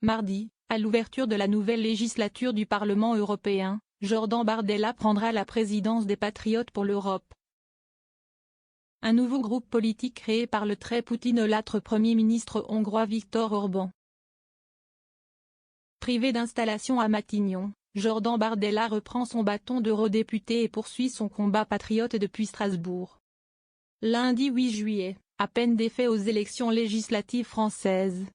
Mardi, à l'ouverture de la nouvelle législature du Parlement européen, Jordan Bardella prendra la présidence des Patriotes pour l'Europe. Un nouveau groupe politique créé par le très poutinolâtre Premier ministre hongrois Viktor Orban. Privé d'installation à Matignon, Jordan Bardella reprend son bâton d'eurodéputé et poursuit son combat patriote depuis Strasbourg. Lundi 8 juillet, à peine défait aux élections législatives françaises.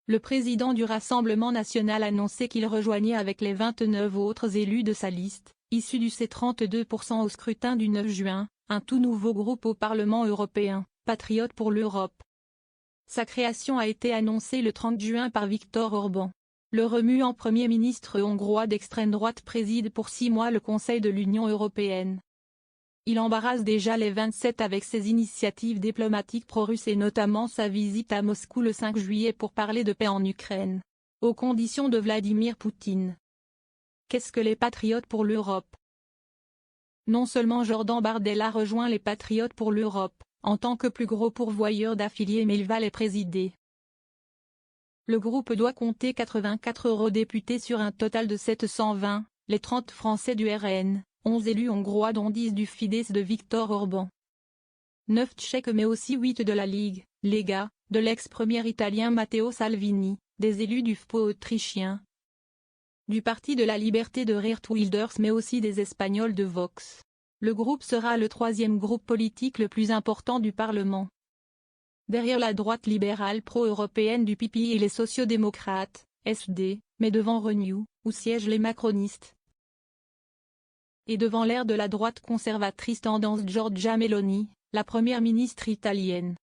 Le président du Rassemblement national annonçait qu'il rejoignait avec les 29 autres élus de sa liste, issus du C32% au scrutin du 9 juin, un tout nouveau groupe au Parlement européen, Patriotes pour l'Europe. Sa création a été annoncée le 30 juin par Viktor Orban. Le remuant Premier ministre hongrois d'extrême droite préside pour 6 mois le Conseil de l'Union européenne. Il embarrasse déjà les 27 avec ses initiatives diplomatiques pro-russes et notamment sa visite à Moscou le 5 juillet pour parler de paix en Ukraine, aux conditions de Vladimir Poutine. Qu'est-ce que les Patriotes pour l'Europe? Non seulement Jordan Bardella rejoint les Patriotes pour l'Europe, en tant que plus gros pourvoyeur d'affiliés, mais il va les présider. Le groupe doit compter 84 eurodéputés sur un total de 720, les 30 Français du RN, 11 élus hongrois dont 10 du Fidesz de Viktor Orban. 9 Tchèques mais aussi 8 de la Ligue, Lega, de l'ex-premier italien Matteo Salvini, des élus du FPÖ autrichien, du Parti de la Liberté de Geert Wilders mais aussi des Espagnols de Vox. Le groupe sera le troisième groupe politique le plus important du Parlement. Derrière la droite libérale pro-européenne du PPE et les sociodémocrates, SD, mais devant Renew, où siègent les macronistes. Et devant l'aire de la droite conservatrice tendance Giorgia Meloni, la première ministre italienne.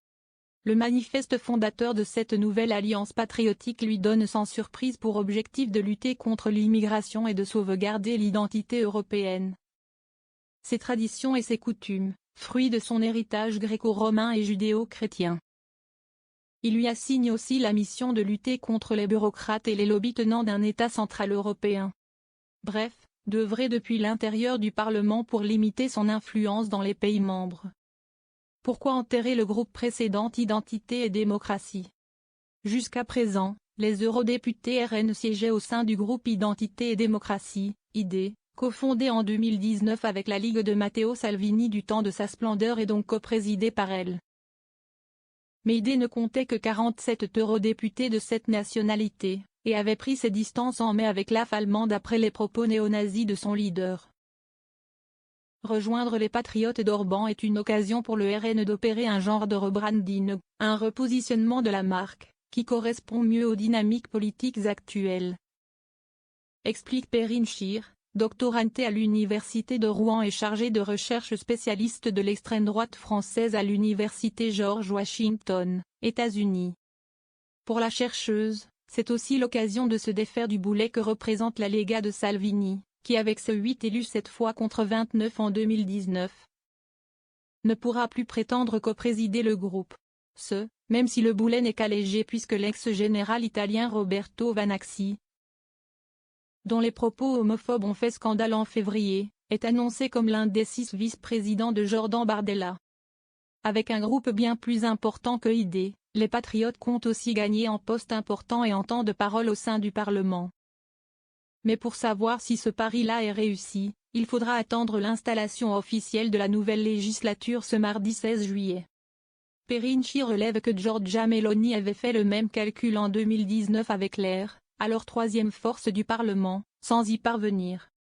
Le manifeste fondateur de cette nouvelle alliance patriotique lui donne sans surprise pour objectif de lutter contre l'immigration et de sauvegarder l'identité européenne. Ses traditions et ses coutumes, fruits de son héritage gréco-romain et judéo-chrétien. Il lui assigne aussi la mission de lutter contre les bureaucrates et les lobbies tenants d'un État central européen. Bref, d'œuvrer depuis l'intérieur du Parlement pour limiter son influence dans les pays membres. Pourquoi enterrer le groupe précédent Identité et démocratie? Jusqu'à présent, les eurodéputés RN siégeaient au sein du groupe Identité et démocratie, ID, cofondé en 2019 avec la Ligue de Matteo Salvini du temps de sa splendeur et donc coprésidé par elle. Mais ID ne comptait que 47 eurodéputés de cette nationalité, et avait pris ses distances en mai avec l'AF allemande après les propos néo-nazis de son leader. Rejoindre les Patriotes d'Orban est une occasion pour le RN d'opérer un genre de rebranding, un repositionnement de la marque, qui correspond mieux aux dynamiques politiques actuelles. Explique Perrine Scheer, doctorantée à l'Université de Rouen et chargée de recherche spécialiste de l'extrême droite française à l'Université George Washington, États-Unis. Pour la chercheuse, c'est aussi l'occasion de se défaire du boulet que représente la Lega de Salvini, qui avec ses 8 élus cette fois contre 29 en 2019, ne pourra plus prétendre coprésider le groupe. Même si le boulet n'est qu'allégé puisque l'ex-général italien Roberto Vanacci, dont les propos homophobes ont fait scandale en février, est annoncé comme l'un des 6 vice-présidents de Jordan Bardella. Avec un groupe bien plus important que ID, les Patriotes comptent aussi gagner en postes importants et en temps de parole au sein du Parlement. Mais pour savoir si ce pari-là est réussi, il faudra attendre l'installation officielle de la nouvelle législature ce mardi 16 juillet. Perrine Scheer relève que Giorgia Meloni avait fait le même calcul en 2019 avec l'AIR, alors troisième force du Parlement, sans y parvenir.